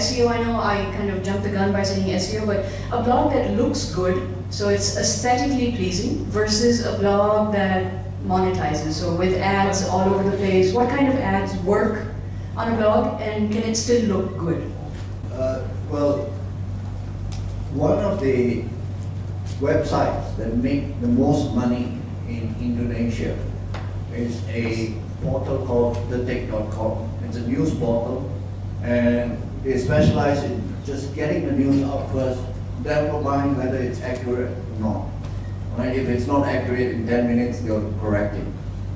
SEO, I know I kind of jumped the gun by saying SEO, but a blog that looks good, so it's aesthetically pleasing, versus a blog that monetizes, so with ads all over the place. What kind of ads work on a blog, and can it still look good? Well, one of the websites that make the most money in Indonesia is a portal called thetik.com. It's a news portal, and they specialize in just getting the news out first, never mind whether it's accurate or not. Right? If it's not accurate in 10 minutes, they'll correct it,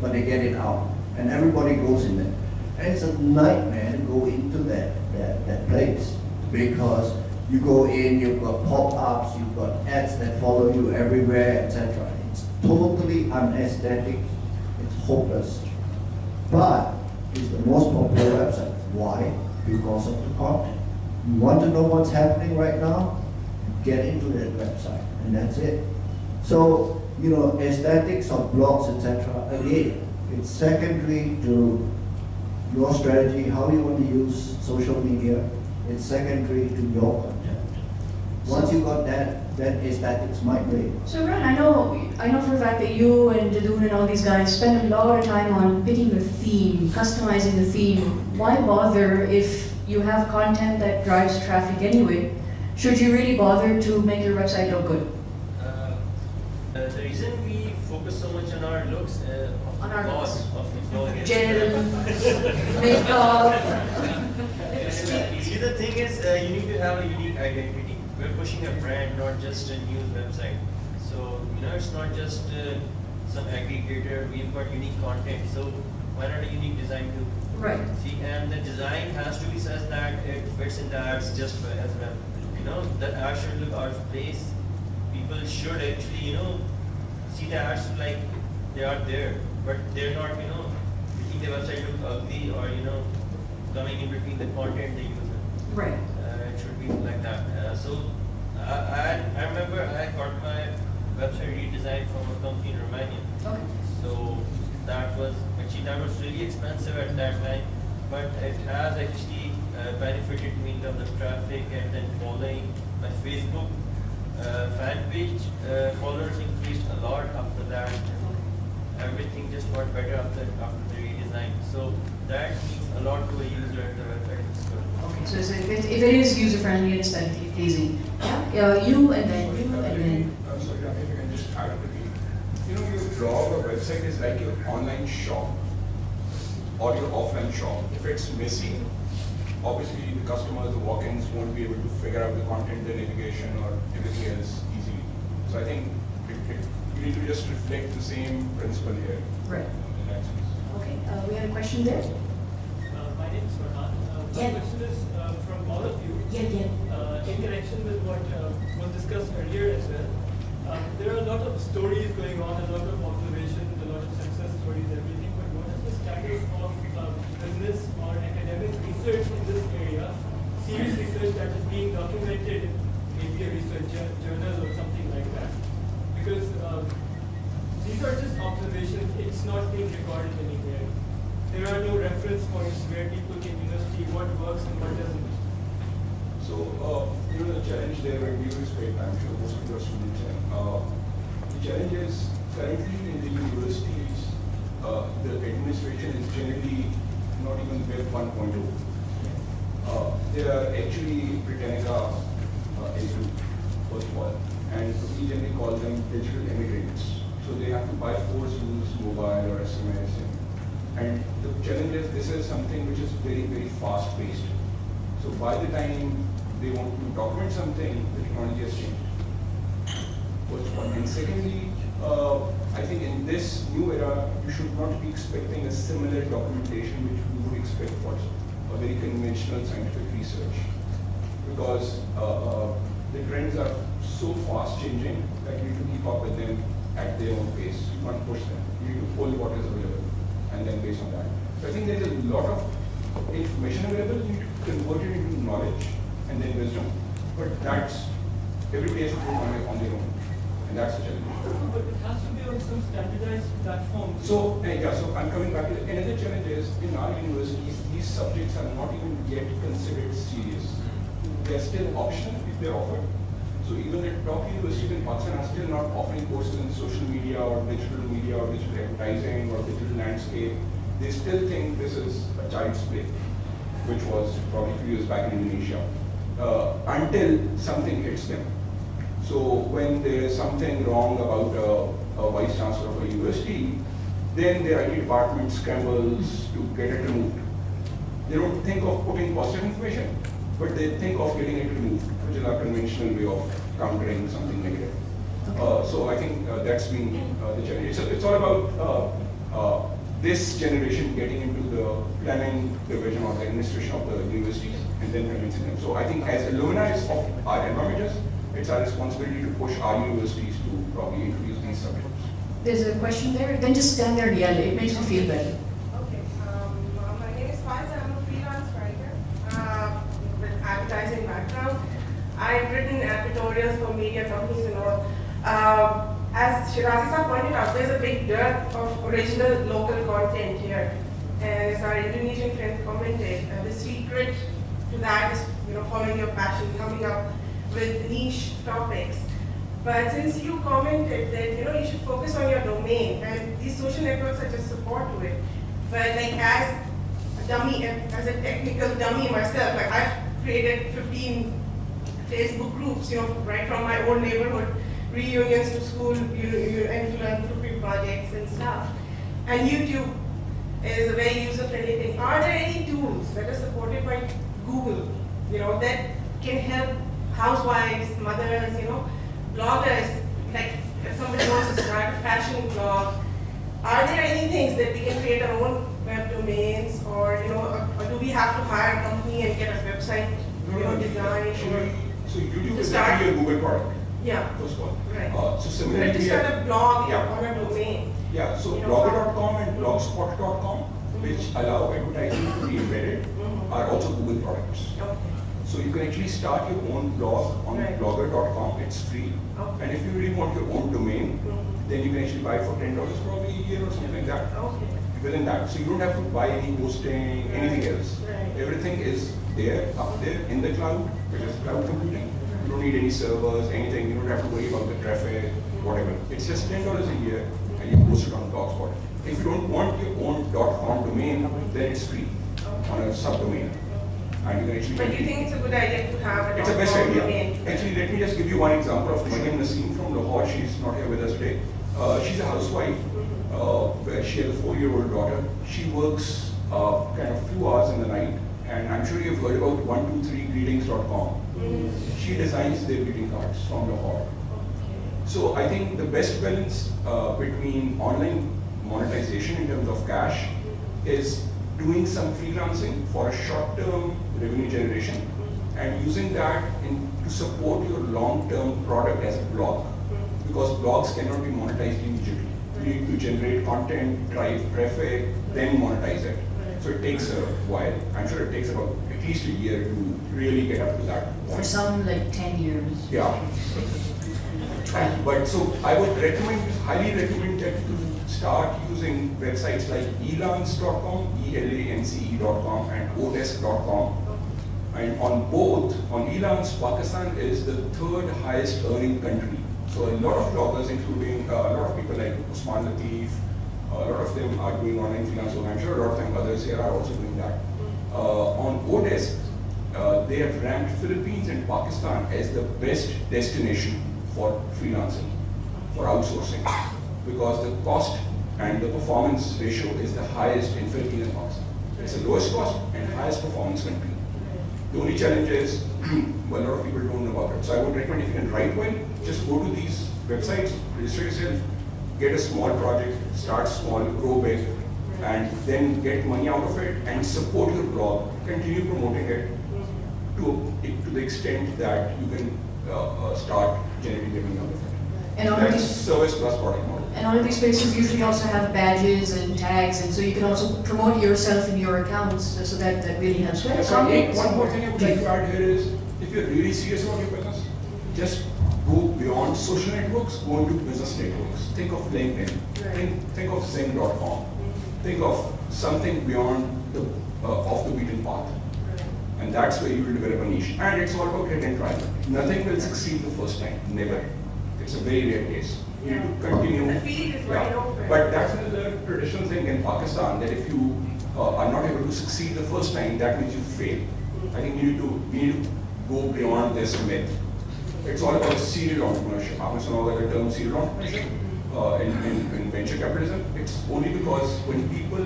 but they get it out, and everybody goes in there. And it's a nightmare to go into that place, because you go in, you've got pop-ups, you've got ads that follow you everywhere, etc. It's totally unaesthetic, it's hopeless. But it's the most popular website. Why? Because of the content. You want to know what's happening right now? Get into that website, and that's it. So, you know, aesthetics of blogs, etc., again, it's secondary to your strategy, how you want to use social media. It's secondary to your content. Once you got that, then aesthetics might wait. So Ron, I know for a fact that you and Jadun and all these guys spend a lot of time on picking the theme, customizing the theme. Why bother if you have content that drives traffic anyway? Should you really bother to make your website look good? The reason we focus so much on our looks, On our looks. of the blog is Gel, makeup. See, the thing is, you need to have a unique identity. We're pushing a brand, not just a news website. So, you know, it's not just some aggregator. We've got unique content. So, why not a unique design too? Right. See, and the design has to be such that it fits in the ads just as well. You know, the ad should look out of place. People should actually, you know, see the ads like they are there, but they're not, you know, making the website look ugly or, you know, coming in between the content they use. Right. It should be like that. I remember I got my website redesigned from a company in Romania. Okay. So that was really expensive at that time, but it has actually benefited me in terms of traffic and then following. My Facebook fan page followers increased a lot after that. Everything just got better after the redesign. So that means a lot to a user and the website is good. Okay, so if it is user-friendly and aesthetically pleasing, you and then you and then. Sorry, if you can just add up again. You know, your blog or website is like your online shop or your offline shop. If it's messy, obviously the customers, the walk-ins won't be able to figure out the content, the navigation, or everything else easily. So I think you need to just reflect the same principle here. Right. In that sense. Okay, we had a question there. My name is Farhan. My question is from all of you. In connection with what was discussed earlier as well. There are a lot of stories going on, a lot of observations, a lot of success stories, everything. But what is the status of business or academic research in this area? Serious research that is being documented in maybe a research journal or something like that. Because these are just observations, it's not being recorded anywhere. There are no reference points where people can see what works and what doesn't. So, you know, the challenge there, when you spend, I'm sure most of your students, the challenge is currently in the universities, the administration is generally not even Web 1.0. They are actually Britannica L2, first of all, and we generally call them digital immigrants. So they have to by force use mobile or SMS. And the challenge is this is something which is very, very fast paced. So by the time they want to document something, the technology has changed. First of all. And secondly, I think in this new era, you should not be expecting a similar documentation which we would expect for a very conventional scientific research. Because the trends are so fast changing that you need to keep up with them at their own pace. You can't push them. You need to pull what is available and then based on that. So I think there is a lot of information available. You need to convert it into knowledge and then wisdom. But that's, everybody has to do it on their own. And that's the challenge. But it has to be on some standardized platform. So, so I'm coming back to another challenge is in our universities, these subjects are not even yet considered serious. they're still optional if they're offered. So even the top universities in Pakistan are still not offering courses in social media or digital advertising or digital landscape. They still think this is a child's play, which was probably a few years back in Indonesia, until something hits them. So when there is something wrong about a vice chancellor of a university, then their IT department scrambles to get it removed. They don't think of putting positive information, but they think of getting it removed, which is our conventional way of countering something negative. So I think that's been the challenge. So it's all about this generation getting into the planning division or the administration of the universities and then convincing them. So I think as alumni of our environmentalists, it's our responsibility to push our universities to probably introduce these subjects. There's a question there. Then just stand there and yell. It makes me feel better. Okay. My name is Faiza. I'm a freelance writer with advertising background. I've written editorials for media companies and all. As Shirazi sir pointed out, there's a big dearth of original local content here. And as our Indonesian friend commented, the secret to that is following your passion, coming up with niche topics. But since you commented that you should focus on your domain, and these social networks are just support to it. But like as a dummy, as a technical dummy myself, like I've created 15 Facebook groups, right from my old neighborhood reunions to school and philanthropy projects and stuff. And YouTube is a very user-friendly thing. Are there any tools that are supported by Google, that can help housewives, mothers, bloggers, like if somebody wants to start a fashion blog, are there any things that we can create our own web domains, or or do we have to hire a company and get a website, designed? So YouTube is actually a Google product. Yeah. First of all. Right. So similarly, to start a blog on a domain. Yeah. So blogger.com and blogspot.com, which allow advertising to be embedded, are also Google products. Okay. So you can actually start your own blog on blogger.com. It's free. Okay. And if you really want your own domain, then you can actually buy it for $10 probably a year or something like that. Okay. Within that. So you don't have to buy any hosting, anything else. Right. Everything is there, up there in the cloud, which is cloud computing. You don't need any servers, anything. You don't have to worry about the traffic, whatever. It's just $10 a year, and you post it on Blogspot. If you don't want your own .com domain, then it's free on a subdomain. And you can actually. But do you think it's a good idea to have a It's the best .com idea. domain? Actually, let me just give you one example of Mariam Naseem from Lahore. She's not here with us today. She's a housewife. Where she has a 4-year-old daughter. She works kind of few hours in the night, and I'm sure you've heard about 123greetings.com. She designs their greeting cards from Lahore. So I think the best balance between online monetization in terms of cash is doing some freelancing for a short-term revenue generation and using that to support your long-term product as a blog, because blogs cannot be monetized immediately. You need to generate content, drive traffic, then monetize it. So it takes a while. I'm sure it takes about at least a year to really get up to that point. For some, like 10 years. Yeah. But so I would highly recommend that you start using websites like elance.com, elance.com, and odesk.com. And on both, on Elance, Pakistan is the 3rd highest earning country. So a lot of bloggers, including a lot of people like Usman Latif, a lot of them are doing online freelance. So I'm sure a lot of them others here are also doing that. On Odesk, they have ranked Philippines and Pakistan as the best destination for freelancing, for outsourcing, because the cost and the performance ratio is the highest in Philippines and Pakistan. It's the lowest cost and highest performance country. The only challenge is, well, a lot of people don't know about it. So I would recommend, if you can write well, just go to these websites, register yourself, get a small project, start small, grow big, and then get money out of it and support your blog, continue promoting it to the extent that you can start generating revenue out of it. And all That's these service plus product model. And all of these places usually also have badges and tags, and so you can also promote yourself in your accounts, so that really helps. Well, So one more thing I would like to add here is, if you're really serious about your business, just go beyond social networks, go into business networks. Think of LinkedIn, think of Zen.com, think of something beyond the off the beaten path. And that's where you will develop a niche. And it's all about hit and try. Nothing will succeed the first time, never. It's a very rare case. You need to continue. The field is wide open. But that's another traditional thing in Pakistan, that if you are not able to succeed the first time, that means you fail. I think we need to go beyond this myth. It's all about serial entrepreneurship. Happens to know the term serial entrepreneurship in venture capitalism. It's only because when people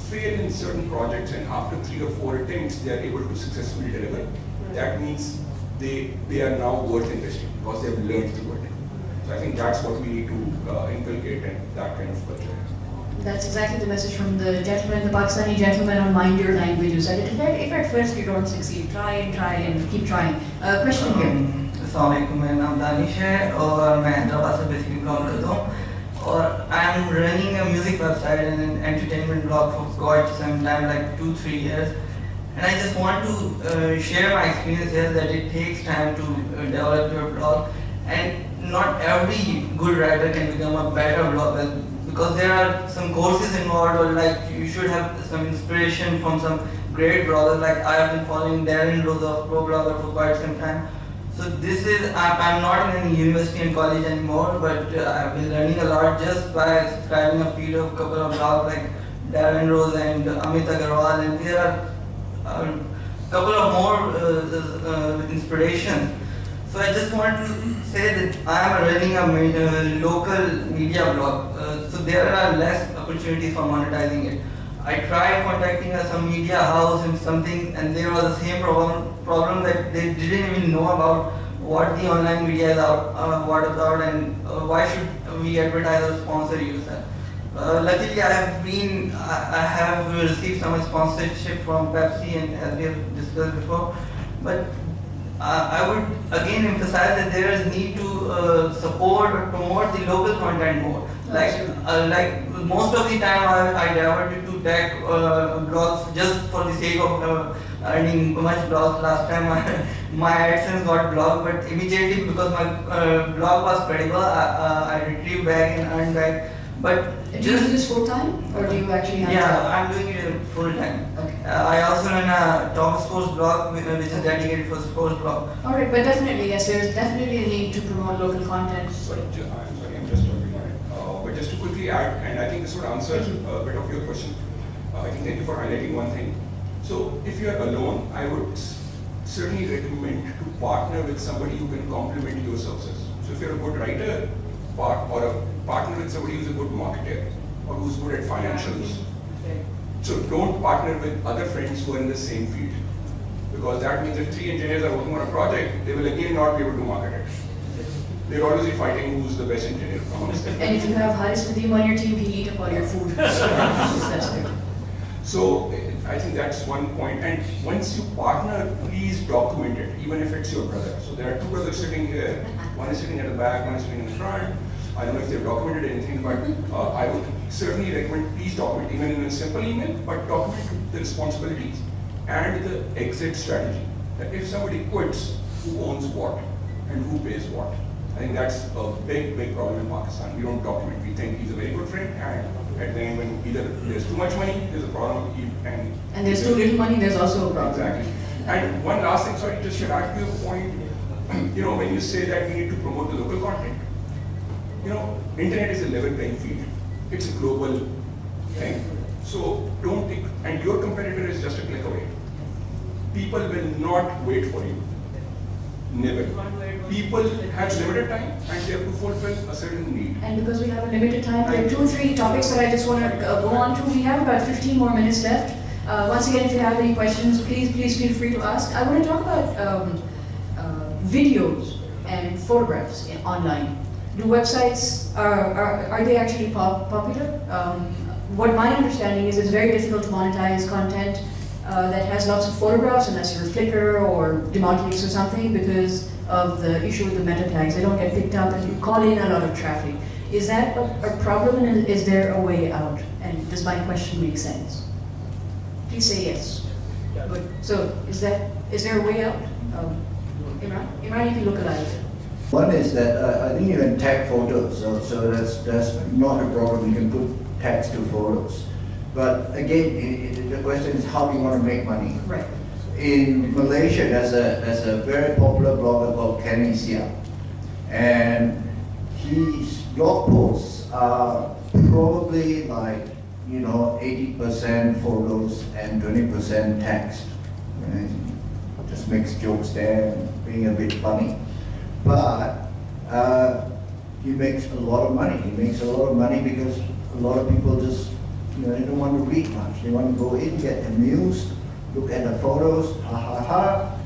fail in certain projects and after 3 or 4 attempts they are able to successfully deliver, that means they are now worth investing because they have learned through it. So I think that's what we need to inculcate in that kind of culture. That's exactly the message from the gentleman, the Pakistani gentleman on Mind Your Language, who said, if at first you don't succeed, try and keep trying. Question here. Assalamualaikum, मेरा नाम दानिश है और मैं हैदराबाद से basically belong करता हूँ और I am running a music website and an entertainment blog for quite some time, like 2-3 years, and I just want to share my experience here that it takes time to develop your blog, and not every good writer can become a better blogger because there are some courses involved, or like you should have some inspiration from some great bloggers. Like I have been following Darren Rose of Pro Blogger for quite some time. So this is, I'm not in any university and college anymore, but I've been learning a lot just by subscribing a feed of a couple of blogs like Darren Rose and Amit Agarwal, and there are a couple of more inspirations. So I just want to say that I am running a local media blog, so there are less opportunities for monetizing it. I tried contacting some media house and something, and there was the same problem that they didn't even know about what the online media is about and why should we advertise or sponsor user. Luckily, I have received some sponsorship from Pepsi, and as we have discussed before, but I would again emphasize that there is need to support or promote the local content more. Like most of the time I diverted to tech blogs just for the sake of earning much blogs. Last time my AdSense got blocked, but immediately because my blog was credible, I retrieved back and earned back. But Do you do this full time, or do you actually have? Yeah, I'm doing it full time. Okay. I also run a top sports blog, which is dedicated for sports blog. All right, but definitely yes, there's definitely a need to promote local content. I'm sorry, I'm just jumping on it. But just to quickly add, and I think this would answer a bit of your question. I think thank you for highlighting one thing. So if you are alone, I would certainly recommend to partner with somebody who can complement your services. So if you're a good writer, or a partner with somebody who's a good marketer or who's good at financials. So don't partner with other friends who are in the same field, because that means if 3 engineers are working on a project, they will again not be able to market it. They're always be fighting who's the best engineer amongst them. And if you have Haris Nadeem on your team, he'll eat up all your food. That's good. So I think that's one point. And once you partner, please document it, even if it's your brother. So there are 2 brothers sitting here. One is sitting at the back, one is sitting in the front. I don't know if they've documented anything, but I would certainly recommend please document, even in a simple email, but document the responsibilities and the exit strategy. That if somebody quits, who owns what and who pays what. I think that's a big, big problem in Pakistan. We don't document. We think he's a very good friend, and at the end, when either there's too much money, there's a problem, and there's too little money, there's also a problem. Exactly. And one last thing, sorry, just to add to your point, when you say that we need to promote the local content, internet is a level playing field. It's a global thing. So don't think, and your competitor is just a click away. People will not wait for you. Never. People have limited time and they have to fulfill a certain need. And because we have a limited time, there are 2 or 3 topics that I just want to go on to. We have about 15 more minutes left. Once again, if you have any questions, please feel free to ask. I want to talk about videos and photographs online. Do websites, are they actually popular? What my understanding is, it's very difficult to monetize content that has lots of photographs, unless you're Flickr or Demontlix or something, because of the issue with the meta tags. They don't get picked up and you call in a lot of traffic. Is that a problem, and is there a way out? And does my question make sense? Please say yes. Good. So is there a way out? Imran, you can look at it. One is that I think you can tag photos, so that's not a problem. You can put tags to photos. But again, the question is how do you want to make money? Right. in Malaysia, there's a very popular blogger called Kenny Sia, and his blog posts are probably like 80% photos and 20% text. And just makes jokes there, and being a bit funny, but he makes a lot of money. He makes a lot of money because a lot of people just they don't want to read much. They want to go in, get amused, look at the photos, ha ha ha,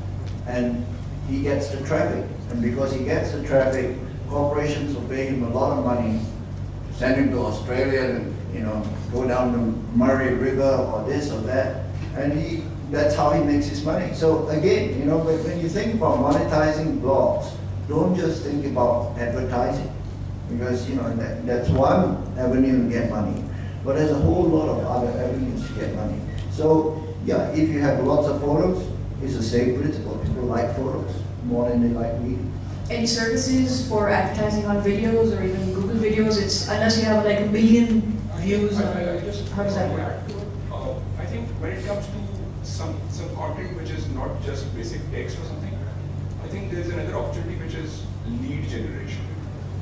and he gets the traffic. And because he gets the traffic, corporations will pay him a lot of money, send him to Australia and go down the Murray River or this or that, and that's how he makes his money. So again, when you think about monetizing blogs, don't just think about advertising, because that's one avenue to get money. But there's a whole lot of other avenues to get money. So yeah, if you have lots of photos, it's the same principle. People like photos more than they like reading. Any services for advertising on videos or even Google videos? It's unless you have like 1 million views. How does that work? I think when it comes to some content which is not just basic text or something, I think there's another opportunity which is lead generation.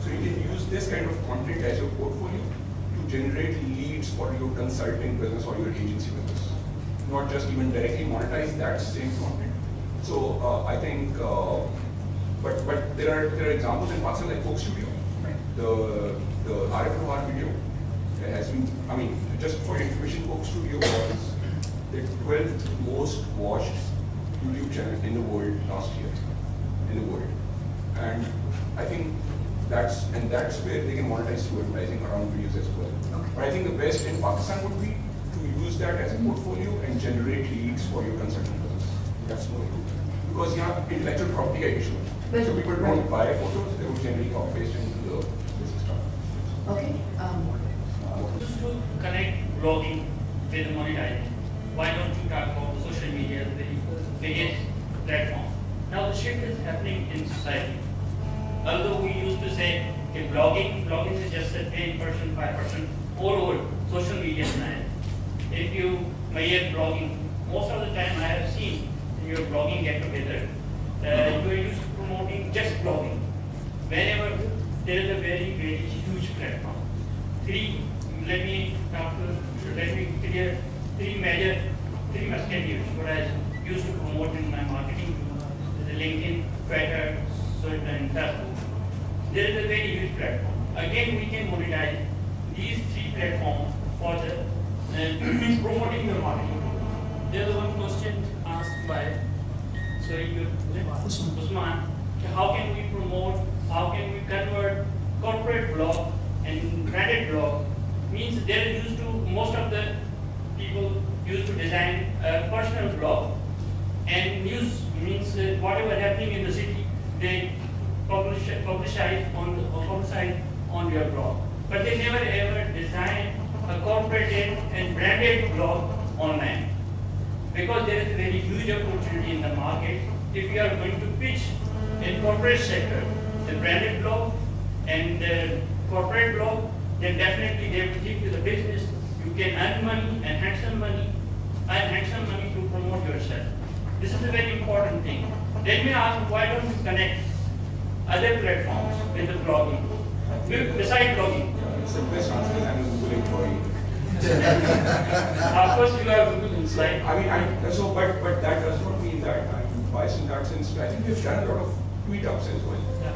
So you can use this kind of content as your portfolio to generate leads for your consulting business or your agency business. Not just even directly monetize that same content. So I think, but there are examples in Pakistan like Coke Studio, the RFOR video has been, just for information, Coke Studio was the 12th most watched YouTube channel in the world last year, and I think that's where they can monetize through advertising around videos as well. Okay. But I think the best in Pakistan would be to use that as a portfolio and generate leads for your consulting business. That's more good. Because you have intellectual property issue. So people don't buy photos, they would generally copy paste into the basic stuff. Okay. Just to connect blogging with monetizing, why don't you talk about social media, the biggest platform? Now the shift is happening in society. Although we used to say that blogging is just a 10%, 5% all over social media now. If you measure blogging, most of the time I have seen in your blogging get together, you are used to promoting just blogging. Whenever there is a very, very huge platform. Let me clear three musketeers what I used to promote in my marketing. The LinkedIn, Twitter, and Facebook. There is a very huge platform. Again, we can monetize these three platforms for the promoting your marketing. There is one question asked by Usman. How can we promote? How can we convert corporate blog and branded blog? Means they're used to, most of the people used to design a personal blog, and news means whatever happening in the city, they publicize on your blog. But they never ever design a corporate and branded blog online. Because there is a very huge opportunity in the market. If you are going to pitch in corporate sector, the branded blog and the corporate blog, then definitely they will give you the business. You can earn money and handsome money to promote yourself. This is a very important thing. Let me ask, why don't you connect other platforms with the blogging? Besides blogging. It's the best answer is I'm a Google employee. Of course, you are Google Insight. But that does not mean that I'm biased in that sense. I think we've done a lot of tweet ups as well. Yeah.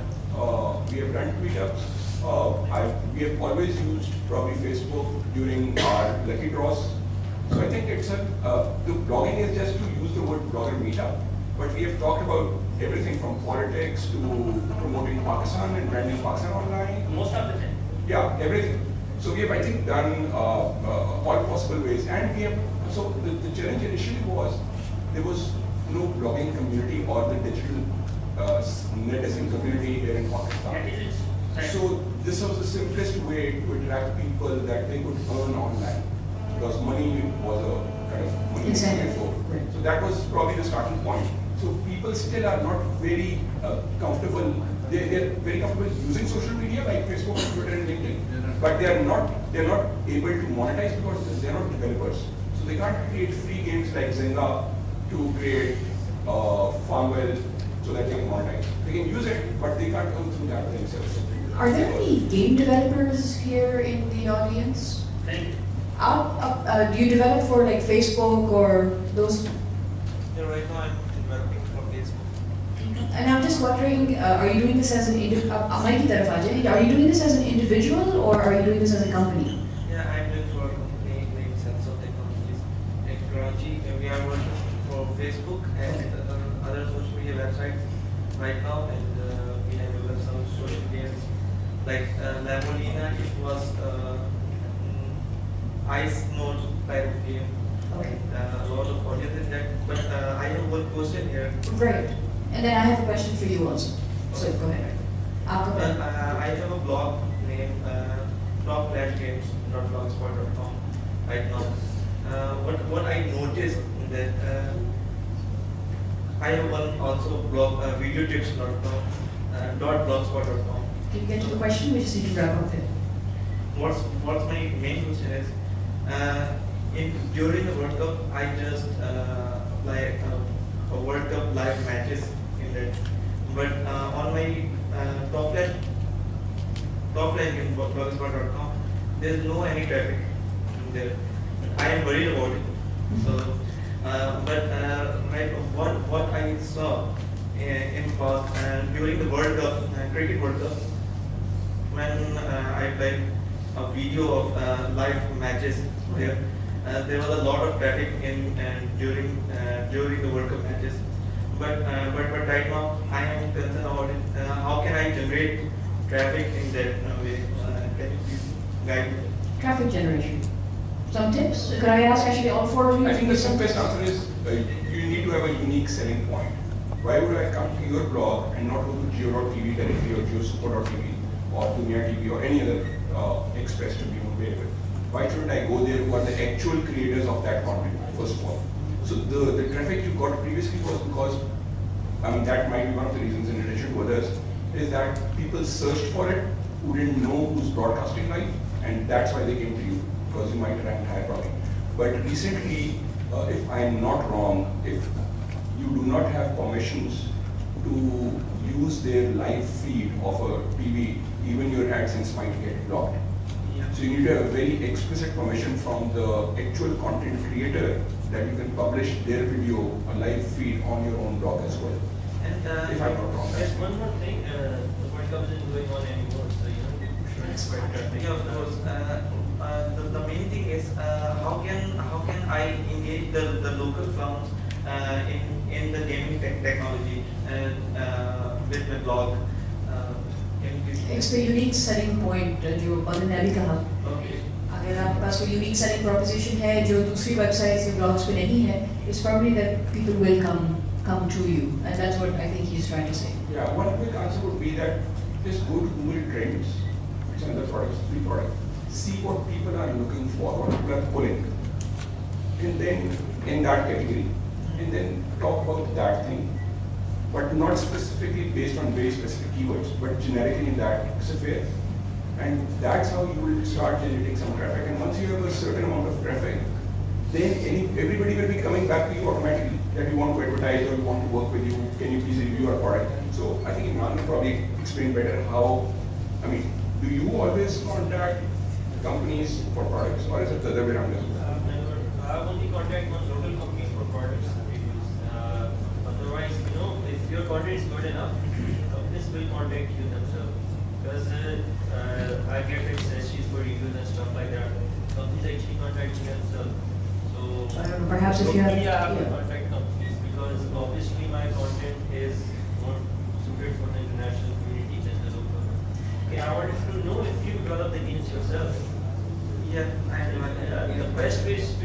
We have done tweet ups. We have always used probably Facebook during our lucky draws. So I think it's the blogging is just to use the word blogger meetup. But we have talked about everything from politics to promoting Pakistan and branding Pakistan online. Most of the time. Yeah, everything. So we have, I think, done all possible ways. And we have, so the challenge initially was, there was no blogging community or the digital netizen community here in Pakistan. So this was the simplest way to attract people that they could earn online. Because money was a kind of money Incentive. So that was probably the starting point. So people still are not very comfortable. They're very comfortable using social media like Facebook, Twitter, and LinkedIn, but they're not able to monetize because they're not developers. So they can't create free games like Zynga to create farm well so that they can monetize. They can use it, but they can't come through that themselves. Are there any game developers here in the audience? Thank you. Do you develop for like Facebook or those? Yeah, right now I'm developing for Facebook. And I'm just wondering, are you doing this as an individual? Are you doing this as an individual or are you doing this as a company? Yeah, I'm doing for a company named Sensor Technologies in Karachi. And we are working for Facebook and other social media websites right now, and we have developed some social games like Lamolina. It was ice mode type of game. Okay. A lot of audience in that. But I have one question here. Great. And then I have a question for you also. So go ahead. I have a blog named top-games.blogspot.com right now. What I noticed that I have one also blog videotips.blogspot.com. Can you get to the question? We just need to wrap up there. What's my main question is, during the World Cup, I just like a World Cup live matches in that. But on my top line in blogspot.com, there's no any traffic there. I am worried about it. So, what I saw in past during the World Cup, cricket World Cup, when I played a video of live matches there. There was a lot of traffic in during the World Cup matches. But right now I am concerned about it. How can I generate traffic in that way? Can you please guide me? Traffic generation. Some tips? Could I ask actually all four of you? I think the simplest answer is you need to have a unique selling point. Why would I come to your blog and not go to Geo.tv directly or GeoSuper.tv or Dunia TV or any other express to be available? Why shouldn't I go there who are the actual creators of that content, first of all? So the traffic you got previously was because, I mean, that might be one of the reasons in addition to others, is that people searched for it who didn't know who's broadcasting live, and that's why they came to you, because you might rank higher probably. But recently, if I'm not wrong, if you do not have permissions to use their live feed of a TV, even your AdSense might get blocked. So you need to have a very explicit permission from the actual content creator that you can publish their video, a live feed on your own blog as well. And if I'm not wrong. there's one more thing, the World Cup isn't going on anymore, so you should expect traffic. Yeah, of course. The main thing is how can I engage the local firms in the gaming technology with my blog? It's the unique selling point जो बंद ने भी कहा. Okay. अगर आपके पास कोई unique selling proposition है जो दूसरी websites या blogs पे नहीं है, it's probably that people will come to you, and that's what I think he's trying to say. Yeah, one quick answer would be that just go to Google Trends, which is another product, free product. See what people are looking for, what people are pulling, and then in that category, and then talk about that thing, but not specifically based on very specific keywords, but generically in that sphere. And that's how you will start generating some traffic. And once you have a certain amount of traffic, then everybody will be coming back to you automatically that you want to advertise or you want to work with you. Can you please review our product? So I think Imran will probably explain better how. I mean, do you always contact companies for products, or is it the other way around as well? I've only contacted one local companies for products and reviews. Otherwise, if your content is good enough, companies will contact you themselves. Because I get suggestions for reviews and stuff like that. Companies actually contact me themselves. So I don't know, perhaps if you have. locally I have to contact companies because obviously my content is more suited for the international community than the local. Okay, I wanted to know if you develop the games yourself. Yeah, The best way is to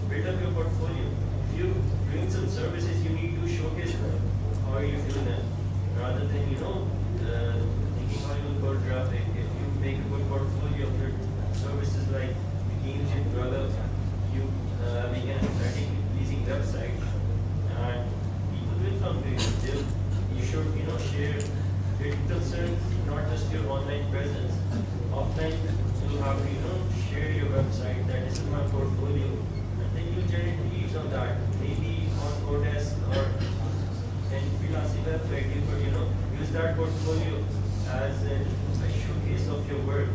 build up your portfolio. If you're doing some services, you need to showcase them. How are you doing them? Rather than thinking how you will grow traffic. If you make a good portfolio of your services like the games you develop, you make an aesthetically pleasing website, and people will come to you. You should share your concerns, not just your online presence. Offline, you have to share your website that this is my portfolio, and then you generate leads on that, maybe on Codesk or that portfolio as a showcase of your work to,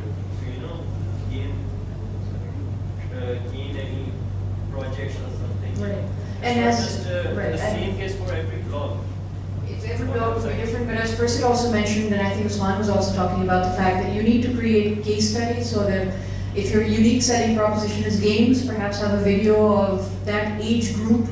gain any projects or something. Right. It's And not as just right, the same case for every blog. it's every blog will be different, but as Percy also mentioned, and I think Usman was also talking about the fact that you need to create case studies so that if your unique selling proposition is games, perhaps have a video of that age group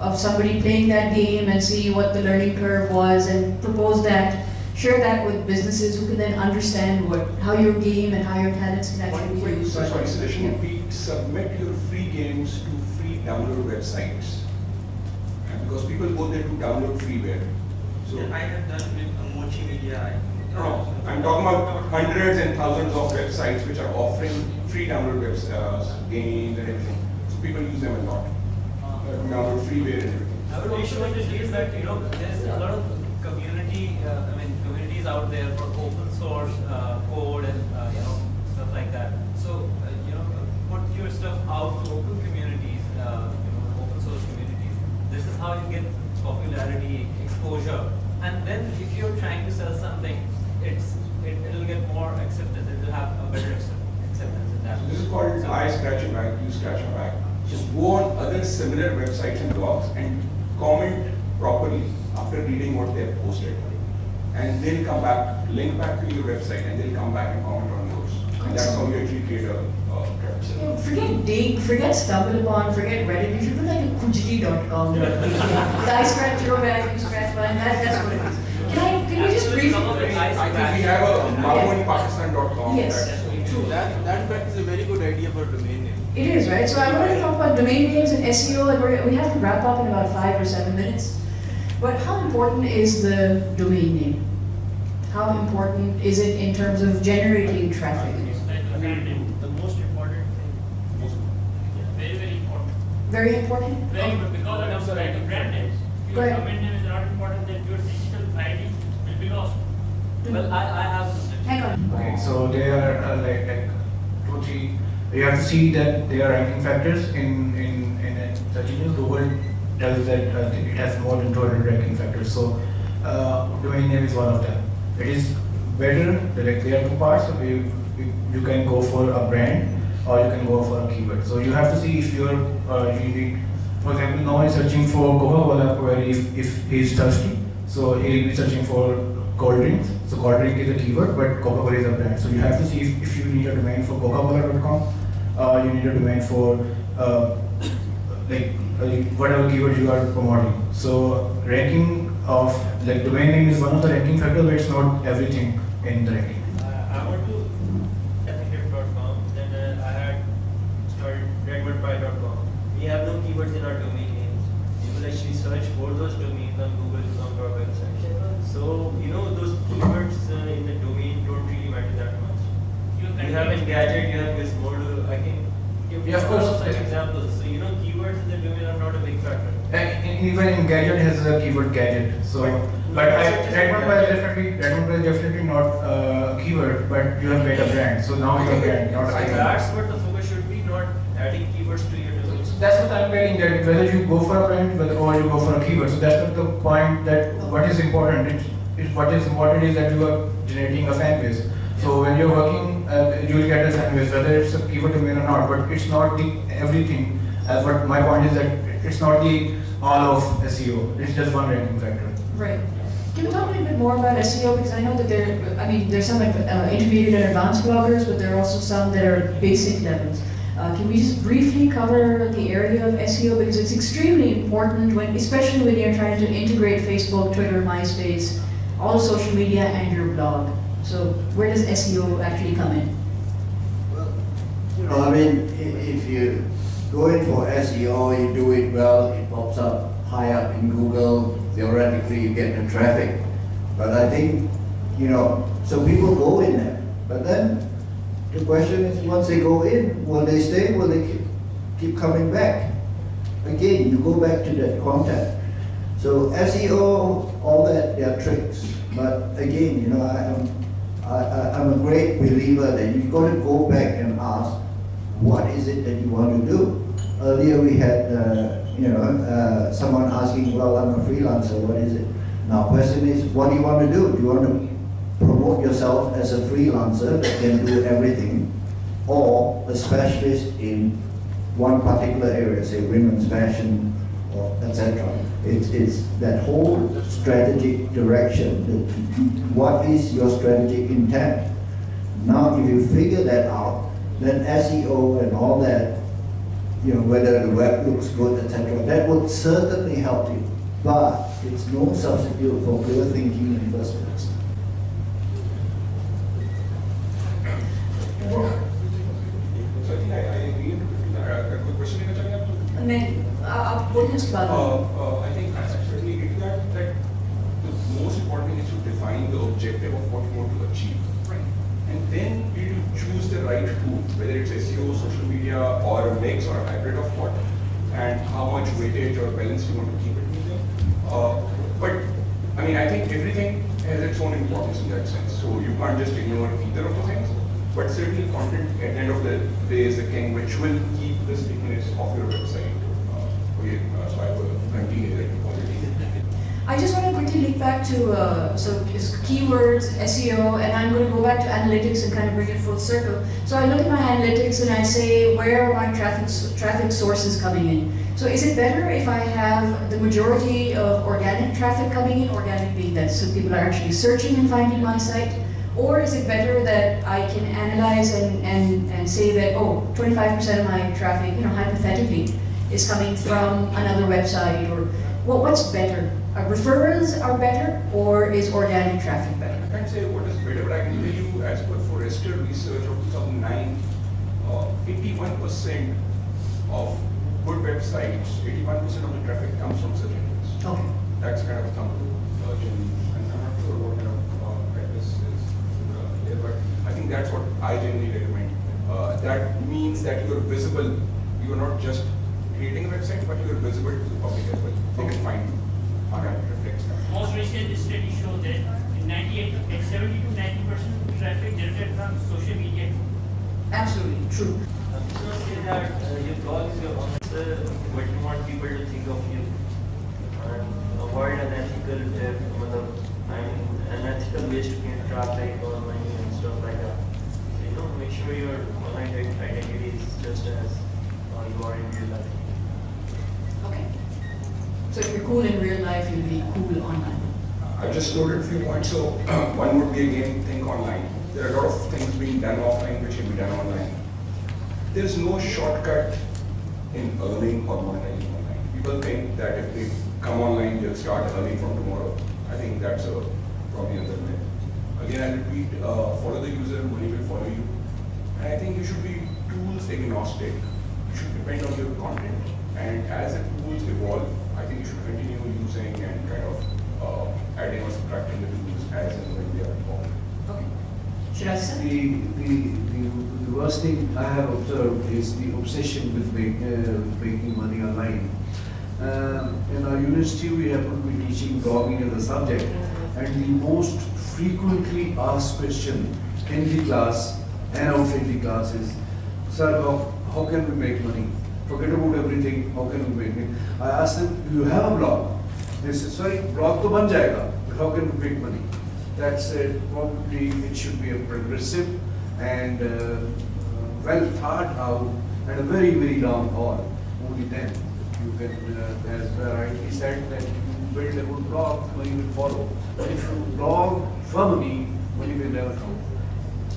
of somebody playing that game and see what the learning curve was and propose that, share that with businesses who can then understand how your game and how your talents can actually One be quick used. suggestion, we submit your free games to free download websites. And because people go there to download freeware. So I have done with Mochi Media. no, I'm talking about hundreds and thousands of websites which are offering free download games and everything. So people use them a lot. Download freeware and everything. I would also want to say that there's a lot of communities out there for open source code and stuff like that. So put your stuff out to open communities, open source communities. This is how you get popularity, exposure, and then if you're trying to sell something, it'll get more acceptance. It will have a better acceptance in that. So this is called I scratch your back, you scratch your back. Just go on other similar websites and blogs and comment properly after reading what they have posted. And they'll come back, link back to your website, and they'll come back and comment on those. And that's how you actually create a traffic signal. Forget Dig, forget StumbleUpon, forget Reddit. You should put like a Kujiti.com. I scratch your back, you scratch mine. That's what it is. Can we just briefly? I think we have a mamoinpakistan.com. Yes. True. That in fact is a very good idea for domain name. It is, right? So I wanted to talk about domain names and SEO, and we have to wrap up in about 5 or 7 minutes. But how important is the domain name? How important is it in terms of generating traffic? The most important thing. Very, very important. Very important? Very good, because of the brand names. If Go your ahead. domain name is not important, then your digital ID will be lost. Well, I have. Hang on. Okay, so there are like 2, 3. You have to see that there are ranking factors in search engines. Google tells that it has more than 200 ranking factors. So domain name is one of them. It is better. Like there are two parts. So you can go for a brand or you can go for a keyword. So you have to see if you're unique. For example, now he's searching for Coca-Cola query if he's thirsty. So he'll be searching for cold drinks. So cold drink is a keyword, but Coca-Cola is a brand. So you have to see if you need a domain for Coca-Cola.com, you need a domain for whatever keyword you are promoting. So ranking of domain name is one of the ranking factors, but it's not everything in the ranking. I want to Hip.com, then I had started redwoodpie.com. We have no keywords in our domain names. People actually search for those domains on Google from our website. So, those keywords in the domain don't really matter that much. You have Engadget, you have Gizmodo, I can give Yeah, of course. such examples. So, keywords in the domain are not a big factor. And even in gadget has a keyword gadget. So, but Redmond is definitely not a keyword, but you have made a brand. So now you have a brand, not a keyword. That's what the focus should be, not adding keywords to your domain. So that's what I'm getting at, whether you go for a brand or you go for a keyword. So that's not the point that what is important. What is important is that you are generating a fan base. So when you're working, you will get a fan base, whether it's a keyword domain or not, but it's not the everything. But my point is that it's not the all of SEO, it's just one ranking factor. Right. Can we talk a little bit more about SEO? Because I know that there's some intermediate and advanced bloggers, but there are also some that are basic levels. Can we just briefly cover the area of SEO? Because it's extremely important, especially when you're trying to integrate Facebook, Twitter, MySpace, all social media and your blog. So where does SEO actually come in? Well, if you go in for SEO, you do it well, it pops up high up in Google, theoretically you get the traffic. But I think, so people go in there. But then the question is, once they go in, will they stay? Will they keep coming back? Again, you go back to that content. So SEO, all that, they are tricks. But again, I'm a great believer that you've got to go back and ask, what is it that you want to do? Earlier we had, someone asking, well, I'm a freelancer, what is it? Now, question is, what do you want to do? Do you want to promote yourself as a freelancer that can do everything, or a specialist in one particular area, say women's fashion, or etc. It's that whole strategic direction. What is your strategic intent? Now, if you figure that out, then SEO and all that, you know, whether the web looks good, etc., that would certainly help you. But it's no substitute for clear thinking in the first place. So I think I agree. A quick question in the आप बोलिए उसके बाद I think I certainly agree to that, that the most important thing is to define the objective of what you want to achieve. Right. And then you need to choose the right tool, whether it's SEO, social media, or a mix or a hybrid of what, and how much weightage or balance you want to keep it within. But I mean, I think everything has its own importance in that sense. So you can't just ignore either of the things. But certainly content at the end of the day is the king, which will keep the stickiness of your website. So I will continue that positively. I just want to quickly link back to so it's keywords, SEO, and I'm going to go back to analytics and kind of bring it full circle. So I look at my analytics and I say, where are my traffic sources coming in? So is it better if I have the majority of organic traffic coming in, organic being that so people are actually searching and finding my site? Or is it better that I can analyze and say that, oh, 25% of my traffic, you know, hypothetically, is coming from another website, or what's better? Referrals are better, or is organic traffic better? I can't say what is better, but I can tell you, as per Forrester research of 2009, 81% of good websites, 81% of the traffic comes from search engines. Okay. That's kind of a thumb rule. And I'm not sure what kind of practice is there, but I think that's what I generally recommend. That means that you're visible. You're not just creating a website, but you're visible to the public as well. They can find you. Okay, reflects that. Most recent study shows that 70 to 90% traffic generated from social media. Absolutely, true. People say that your blog is your honest, what you want people to think of you. And avoid unethical theft, unethical ways to gain traffic or money and stuff like that. So, you know, make sure your online identity is just as you are in real life. Okay. So if you're cool in real life, you'll be cool online. I've just noted a few points. So one would be, again, think online. There are a lot of things being done offline which can be done online. There's no shortcut in earning or monetizing online. People think that if they come online, they'll start earning from tomorrow. I think that's probably another myth. Again, I repeat, follow the user, money will follow you. And I think you should be tools agnostic. You should depend on your content. And as the tools evolve, I think you should continue using and kind of adding or subtracting the tools as and when they are evolving. Okay. Should I say? The worst thing I have observed is the obsession with making money online. In our university, we happen to be teaching blogging as a subject, and the most frequently asked question in the class and outside the class is, sir, how can we make money? Forget about everything, how can we make it? I asked them, do you have a blog? They said, sorry, blog to ban jayega, but how can we make money? That's probably it should be a progressive and well thought out and a very, very long haul. Only then you can, as rightly said, that you build a good blog, money will follow. But if you blog for money, money will never come.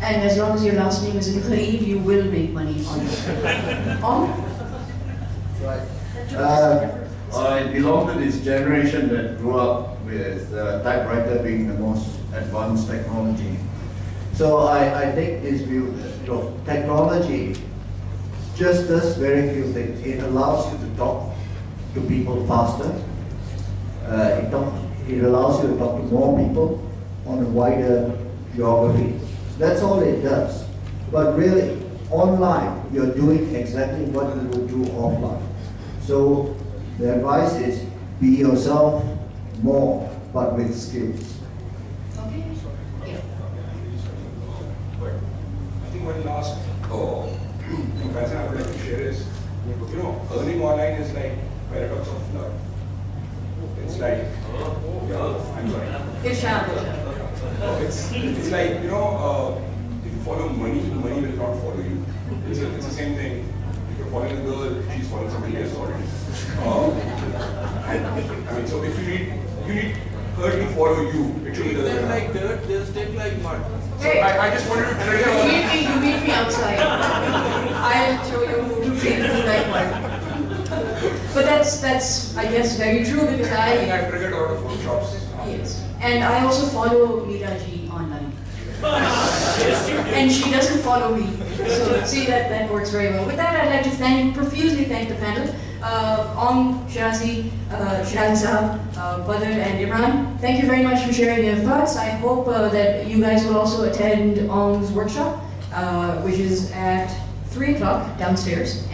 And as long as your last name is in Khalid, you will make money on it. On? Right. I belong to this generation that grew up with typewriter being the most advanced technology. So I take this view that technology just does very few things. It allows you to talk to people faster. It allows you to talk to more people on a wider geography. That's all it does. But really, online, you're doing exactly what you would do offline. So the advice is be yourself more, but with skills. Okay. Yeah. But I think one last comparison I would like to share is, earning online is like paradox of love. It's like Yeah, I'm sorry. Irshad. It's like, if you follow money, money will not follow you. It's the same thing. If you're following a girl, she's following somebody else already. So if you need her to follow you, it should be the other way They're around. like dirt, they'll stick like mud. So I just wanted to tell You meet me outside. I'll show you who to treat you like one. But that's I guess very true because I triggered out of workshops. yes. And I also follow Meera ji online. And she doesn't follow me. So see that works very well. With that, I'd like to profusely thank the panel. Shirazi Sahab, Badr and Imran, thank you very much for sharing your thoughts. I hope that you guys will also attend Om's workshop, which is at 3 o'clock downstairs.